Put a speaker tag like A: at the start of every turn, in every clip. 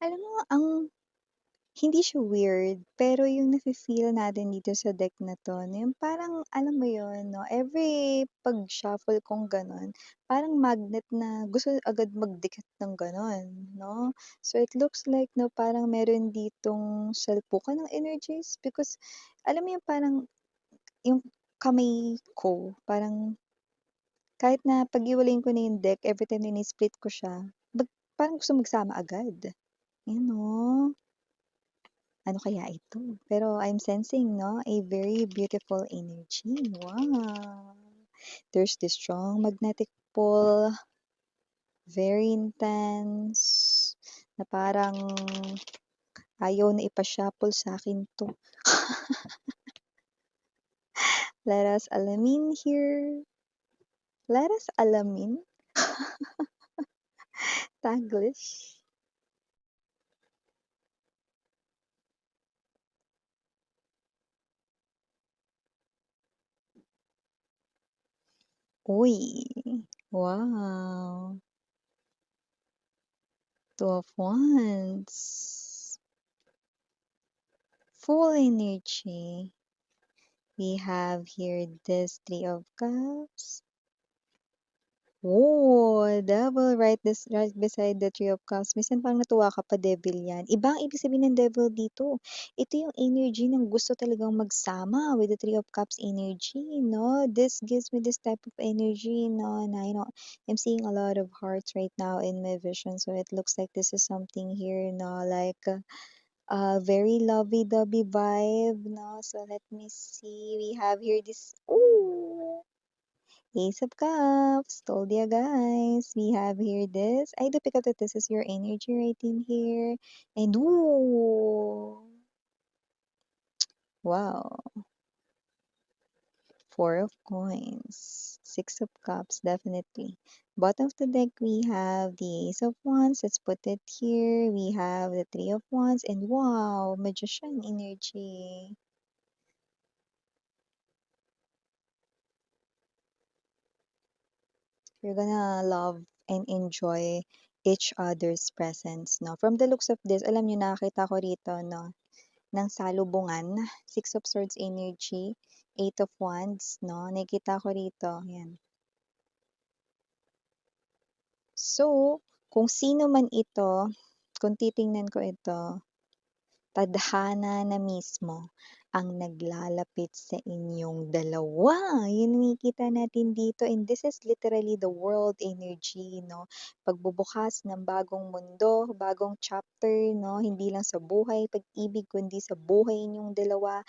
A: Alam mo ang hindi siya weird, pero yung nafe-feel natin dito sa deck na 'to na yung parang alam mo yun 'no, every pag-shuffle kong gano'n, parang magnet na gusto agad magdikit ng gano'n 'no. So it looks like 'no, parang meron ditong salpukan ng energies because alam mo yung parang yung kamay ko parang kahit na paghiwalayin ko na yung deck everytime na ini-split ko siya, parang gusto magsama agad, yun 'no. Ano kaya ito? Pero I'm sensing 'no, a very beautiful energy. Wow! There's this strong magnetic pull, very intense, na parang ayaw na ipa-shuffle sa'kin 'to. Let us alamin here. Let us alamin? Taglish? Uy, wow! Two of Wands. Full energy. We have here this Three of Cups. Oh, devil right beside the Three of Cups. Minsan parang natuwa ka pa, devil 'yan. Iba ang ibig sabihin ng devil dito. Ito yung energy ng gusto talagang magsama with the Three of Cups energy, 'no? This gives me this type of energy, 'no, na, I'm seeing a lot of hearts right now in my vision. So it looks like this is something here, 'no, like a very lovey-dovey vibe, 'no? So let me see. We have here this, ooh! Ace of Cups. Told ya guys. We have here this. I do pick up that this is your energy right in here. And ooh. Wow. Four of Coins. Six of Cups, definitely. Bottom of the deck, we have the Ace of Wands. Let's put it here. We have the Three of Wands. And wow, Magician energy. You're gonna love and enjoy each other's presence, no? From the looks of this, alam niyo nakita ko rito, no, ng salubungan, Six of Swords energy, Eight of Wands, no? Nakikita ko rito, yan. So, kung sino man ito, kung titingnan ko ito, tadhana na mismo ang naglalapit sa inyong dalawa. Yun nakikita natin dito and this is literally the world energy, no? Pagbubukas ng bagong mundo, bagong chapter, no? Hindi lang sa buhay, pag-ibig, kundi sa buhay ninyong dalawa.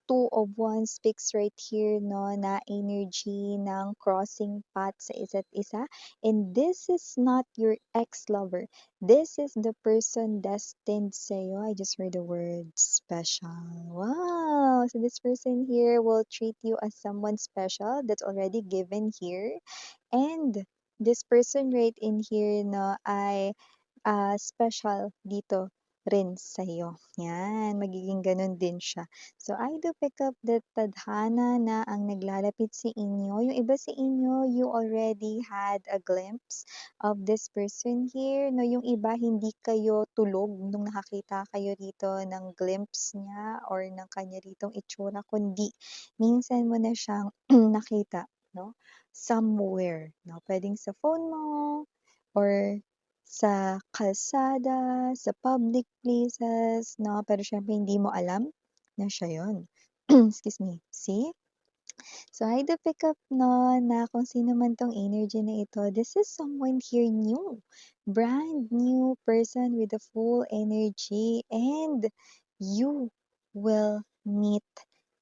A: Two of Wands speaks right here, no, na energy ng crossing paths sa isa't isa. And this is not your ex-lover. This is the person destined sa'yo. I just heard the word special. Wow! So this person here will treat you as someone special that's already given here. And this person right in here, no, ay special dito rin sa'yo. Yan, magiging ganun din siya. So, I do pick up that tadhana na ang naglalapit sa inyo. Yung iba sa inyo, you already had a glimpse of this person here. No, yung iba, hindi kayo tulog nung nakakita kayo rito ng glimpse niya or ng kanya ritong itsura, kundi minsan mo na siyang nakita, no? Somewhere, no? Pwedeng sa phone mo, or sa kalsada, sa public places, 'no, pero siyempre hindi mo alam na siya yun. Excuse me. See? So, I do pick up 'no, na kung sino man 'tong energy na ito, this is someone here new. Brand new person with a full energy and you will meet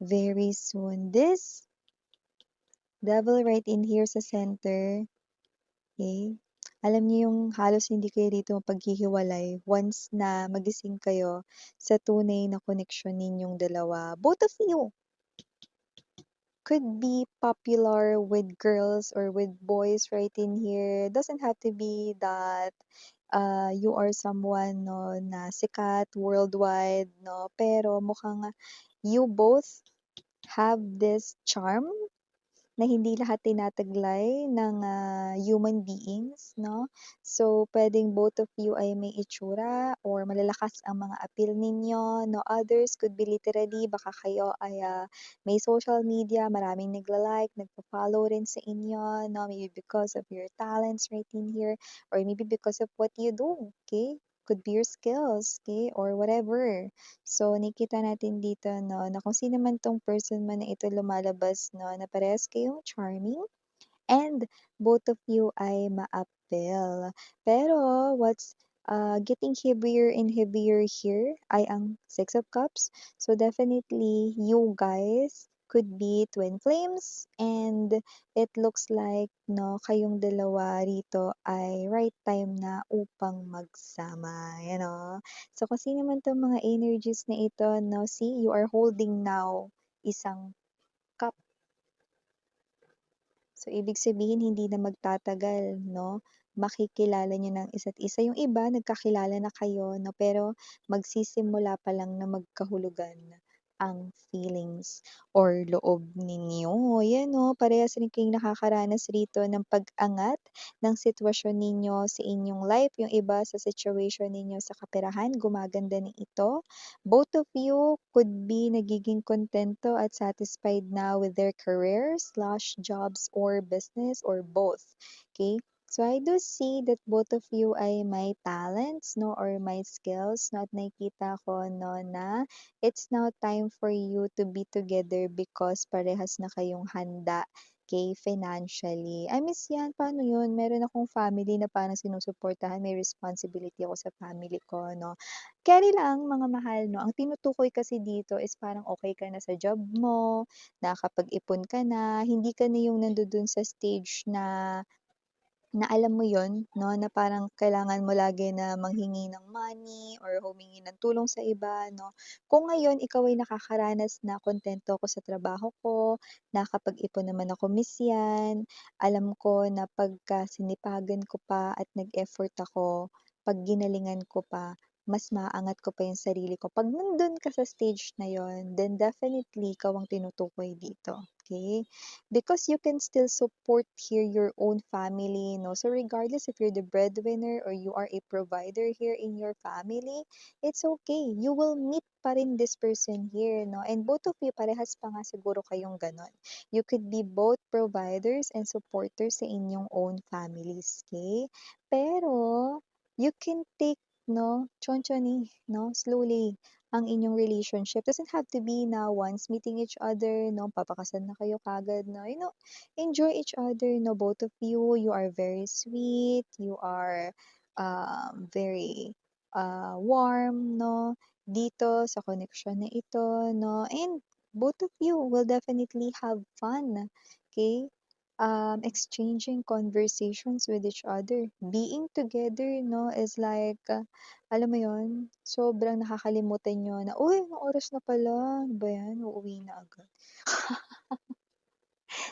A: very soon. This devil right in here sa center, okay? Alam niyo yung halos hindi kayo dito mapaghihiwalay once na magising kayo sa tunay na koneksyon ninyong dalawa. Both of you could be popular with girls or with boys right in here. Doesn't have to be that you are someone no na sikat worldwide no, pero mukhang you both have this charm na hindi lahat tinataglay ng, human beings 'no. So, puwedeng both of you ay may itsura or malalakas ang mga appeal ninyo 'no. Others could be literally baka kayo ay, may social media, maraming nagla-like, nagfo-follow rin sa inyo 'no, maybe because of your talents right in here or maybe because of what you do, okay? Could be your skills, okay, or whatever. So, nakikita natin dito 'no, na kung sino man 'tong person man na ito lumalabas 'no, na parehas kayong charming and both of you ay ma-appeal. Pero what's, getting heavier and heavier here ay ang Six of Cups. So definitely you guys could be twin flames and it looks like 'no, kayong dalawa rito ay right time na upang magsama, you know. So kung sino man 'tong mga energies na ito 'no, see you are holding now isang cup. So, ibig sabihin hindi na magtatagal 'no, makikilala niyo ng isa't isa. Yung iba nagkakilala na kayo 'no, pero magsisimula pa lang na magkahulugan ang feelings or loob ninyo. Yan 'no, parehas rin kayong nakakaranas rito ng pag-angat ng sitwasyon ninyo sa inyong life. Yung iba sa situation ninyo sa kaperahan, gumaganda na ito. Both of you could be nagiging kontento at satisfied na with their career/jobs or business or both. Okay? So I do see that both of you ay may talents no or may skills no at nakikita ko no na it's now time for you to be together because parehas na kayong handa okay, financially. I miss yan. Paano yun? Meron akong family na parang sinusuportahan. May responsibility ako sa family ko, no? Carry lang mga mahal 'no, ang tinutukoy kasi dito is parang okey ka na sa job mo, nakakapag-ipon ka na, hindi ka na yung nandodo'n sa stage na alam mo yon 'no, na parang kailangan mo lagi na manghingi ng money or humingi ng tulong sa iba 'no. Kung ngayon ikaw ay nakakaranas na kuntento ako sa trabaho ko, nakakapag-ipon naman ako, miss 'yan. Alam ko na pagka sinipagan ko pa at nag-effort ako, 'pag ginalingan ko pa, mas maaangat ko pa yung sarili ko. 'Pag nandun ka sa stage na yon, then definitely ikaw ang tinutukoy dito, okey? Because you can still support here your own family, no? So regardless if you're the breadwinner or you are a provider here in your family, it's okay. You will meet pa rin this person here, no? And both of you, parehas pa nga siguro kayong ganon. You could be both providers and supporters sa inyong own families, okay? Pero, you can take, no, chonchoni, no, slowly ang inyong relationship. Doesn't have to be na once meeting each other, no, papakasal na kayo kagad, no, you know, enjoy each other, no, both of you, you are very sweet, you are very warm, no, dito sa connection na ito, no, and both of you will definitely have fun, okay? Exchanging conversations with each other. Being together, no, is like, alam mo yon sobrang nakakalimutan niyo na, "Uy, anong oras na pala? Ano ba 'yan, uuwi na agad."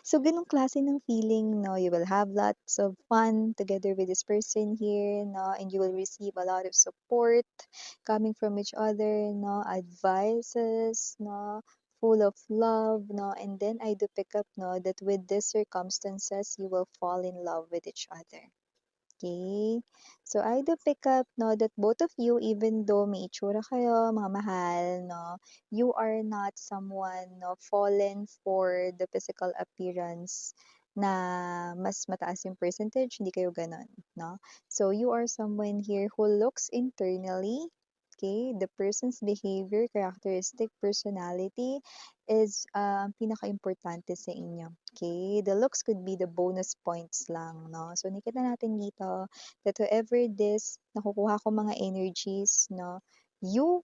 A: So, gano'ng klase ng feeling 'no, you will have lots of fun together with this person here 'no, and you will receive a lot of support coming from each other 'no, advices 'no, full of love 'no, and then I do pick up 'no, that with these circumstances, you will fall in love with each other. Okay. So, I do pick up 'no, that both of you, even though may itsura kayo, mga mahal 'no, you are not someone 'no, fallen for the physical appearance na mas mataas yung percentage, hindi kayo gano'n 'no. So, you are someone here who looks internally, okay, the person's behavior, characteristic, personality is, pinakaimportante sa inyo, okay? The looks could be the bonus points lang 'no. So nakita natin dito that whoever this nakukuha ko mga energies 'no, you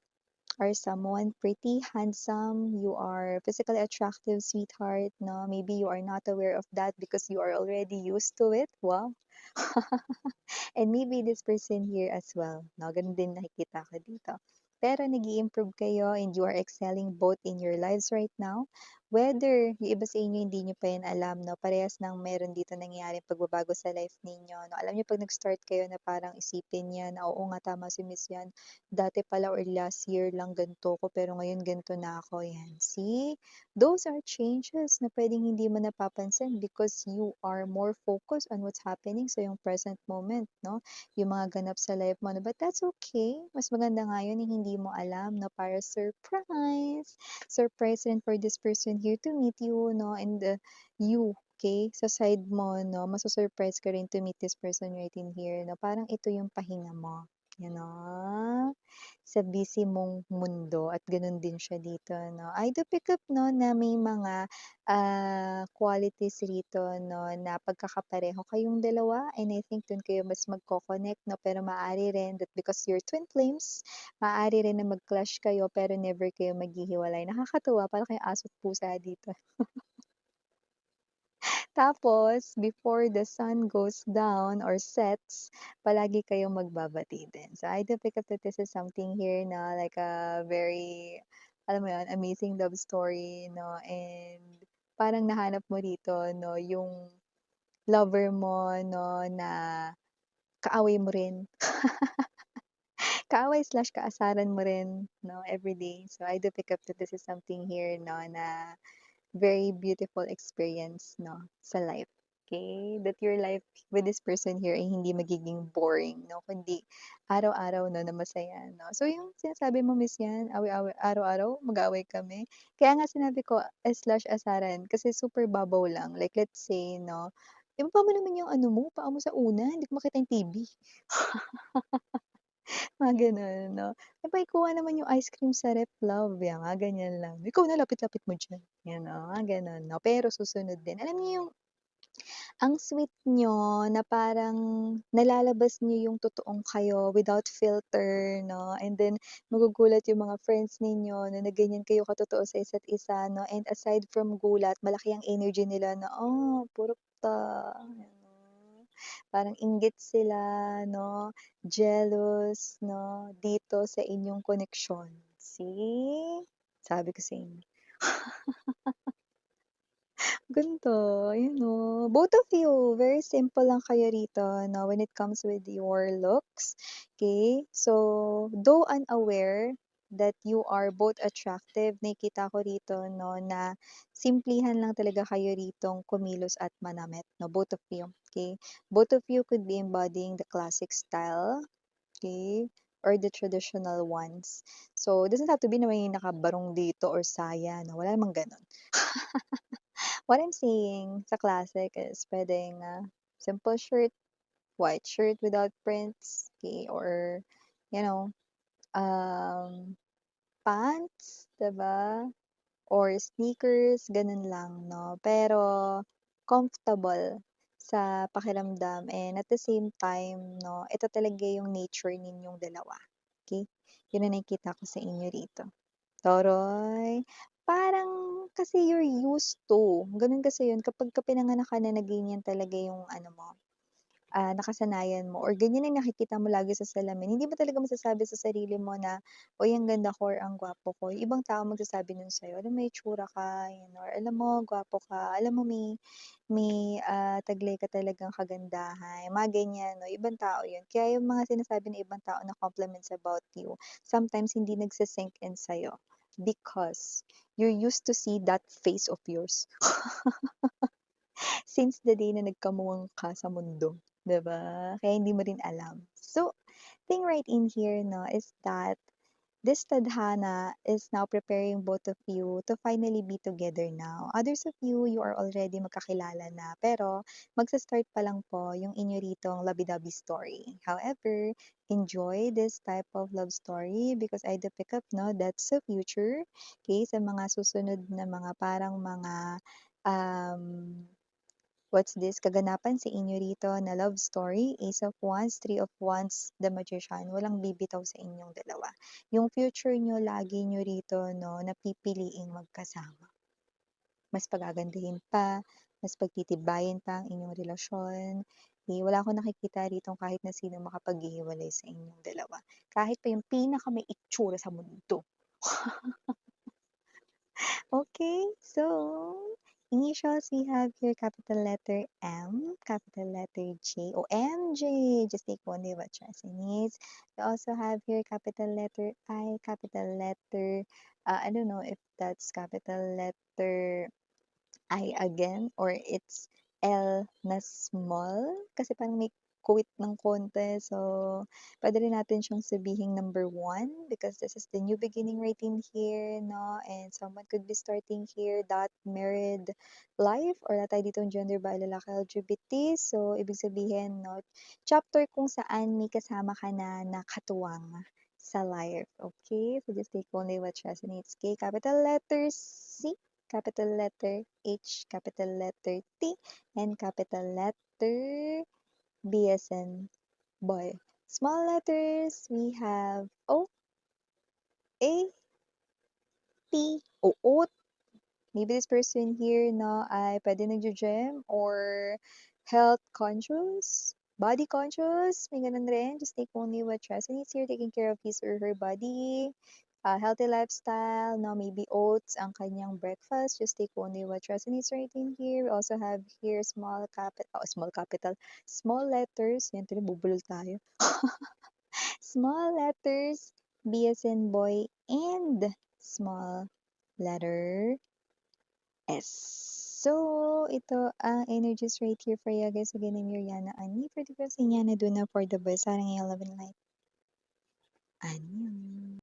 A: are someone pretty handsome, you are physically attractive, sweetheart 'no. Maybe you are not aware of that because you are already used to it, wow. And maybe this person here as well 'no, gano'n din nakikita ko dito. Pero nag improve kayo and you are excelling both in your lives right now. whether yung iba sa inyo hindi niyo pa yan alam 'no, parehas ng meron dito nangyayaring pagbabago sa life ninyo 'no. Alam niyo 'pag nag-start kayo na parang isipin niya na, "Oo nga, tama si Miss yan, dati pala or last year lang gan'to ko pero ngayon gan'to na ako." Yan, see? Those are changes na puwedeng hindi mo napapansin because you are more focused on what's happening sa yung present moment 'no, yung mga ganap sa life mo 'no. But that's okay, mas maganda nga yun yung hindi mo alam 'no, para surprise! Surprise rin for this person here to meet you 'no, and, you, okay, sa side mo 'no, masu-surprise ka rin to meet this person right in here 'no, parang ito yung pahinga mo, gano'n. Sa busy mong mundo at gano'n din siya dito 'no. I do pick up 'no na may mga, qualities rito 'no na pagkakapareho kayong dalawa and I think dun kayo mas magko-connect 'no, pero maaari rin that because you're twin flames, maaari rin na mag-clash kayo pero never kayo maghihiwalay. Nakakatuwa para kayong aso't pusa dito. Tapos before the sun goes down or sets, palagi kayong magbabati din. So I do pick up that this is something here na like a very, alam mo yun, amazing love story 'no, and parang nahanap mo dito 'no yung lover mo 'no na kaaway mo rin. Kaaway/kaasaran mo rin 'no, everyday. So I do pick up that this is something here 'no na very beautiful experience 'no, sa life, okay. That your life with this person here ay hindi magiging boring 'no, kundi araw-araw 'no na masaya 'no. So yung sinasabi mo Miss yan, away-away araw-araw mag-aaway kami? Kaya nga sinabi ko slash asaran kasi super babaw lang. Like let's say 'no, "Ibaba mo naman yung ano mo, paa mo sa unan, hindi ko makita yung TV." Mga gano'n 'no. "Eh, pakikuha naman yung ice cream sa ref love." Yang mga ganyan lang. "Ikaw na lapit-lapit mo diyan." Yan, mga gano'n 'no, pero susunod din. Alam niyo yung ang sweet niyo na parang nalalabas niyo yung totoong kayo without filter 'no, and then magugulat yung mga friends ninyo na ganyan kayo katotoo sa isa't isa 'no, and aside from gulat malaki ang energy nila na, "Oh, puro ta." Gano'n. Parang inggit sila 'no, jealous 'no, dito sa inyong koneksyon. See? Sabi ko sa inyo. Ganito, ayun oh. Both of you, very simple lang kayo rito 'no, when it comes with your looks, okay. So, though unaware that you are both attractive, nakikita ko rito 'no, na simplihan lang talaga kayo ritong kumilos at manamit 'no, both of you, okay. Both of you could be embodying the classic style, okay, or the traditional ones. So, it doesn't have to be na may nakabarong dito or saya 'no, wala namang gano'n. What I'm saying sa classic is puwedeng, simple shirt, white shirt without prints, okay, or you know, um, pants, 'di ba? Or sneakers, gano'n lang 'no. Pero comfortable sa pakiramdam and at the same time 'no, ito talaga yung nature ninyong dalawa, okay. 'Yun ang nakikita ko sa inyo rito. Toroy, parang kasi you're used to, gano'n kasi 'yun kapagka pinanganak ka na na ganyan talaga yung ano mo, nakasanayan mo or ganyan ang nakikita mo lagi sa salamin, hindi mo talaga masasabi sa sarili mo na, "Uy, ang ganda ko or ang gwapo ko." Yung ibang tao magsasabi nun sa'yo, "Alam mo may itsura ka," yun, or "Alam mo gwapo ka, alam mo may taglay ka talagang kagandahan." Mga ganyan 'no, ibang tao yun. Kaya yung mga sinasabi ng ibang tao na compliments about you, sometimes hindi nagsi-sink in sa'yo because you're used to see that face of yours since the day na nagkamuwang ka sa mundo, 'di ba? Kaya hindi mo rin alam. So, thing right in here 'no, is that this tadhana is now preparing both of you to finally be together now. Others of you, you are already magkakilala na, pero magsa-start pa lang po yung inyo ritong labi-dabi story. However, enjoy this type of love story because I do pick up, no, that's the future. Okay, sa mga susunod na mga parang mga um, what's this? Kaganapan sa inyo rito na love story, Ace of Wands, Three of Wands, The Magician. Walang bibitaw sa inyong dalawa. Yung future nyo, lagi nyo rito, no, napipiliing magkasama. Mas pagagandahin pa, mas pagtitibayin pa ang inyong relasyon. Eh, wala akong nakikita rito kahit na sino makapaghihiwalay sa inyong dalawa. Kahit pa yung pinaka may itsura sa mundo. Okay, so initials we have here capital letter M, capital letter J, OMG, just take only what Chelsea needs. We also have here capital letter I, capital letter, I don't know if that's capital letter I again or it's L na small kasi parang may quit ng konti. So, pwede rin natin siyang sabihing number one because this is the new beginning right in here, no? And someone could be starting here that married life or na tayo dito gender by lalaki LGBT. So, ibig sabihin, no? Chapter kung saan may kasama ka na nakatuwang sa life. Okay? So, just take only what resonates. Okay? Capital letter C, capital letter H, capital letter T, and capital letter B as in boy. Small letters, we have O, A, T, O, maybe this person here no ay pwede nagjo-gym or health conscious, body conscious, may ganun rin. Just take only what resonates here, taking care of his or her body, healthy lifestyle, no, maybe oats ang kanyang breakfast. Just take only what resonates right in here. We also have here small letters. Yan, bubulol tayo. Small letters, B as in boy, and small letter S. So, ito ang energies right here for you guys. Again, I'm Yuriana Ani. For the person, Yana Duna for the boys. Sarang 11 light. Annyeong.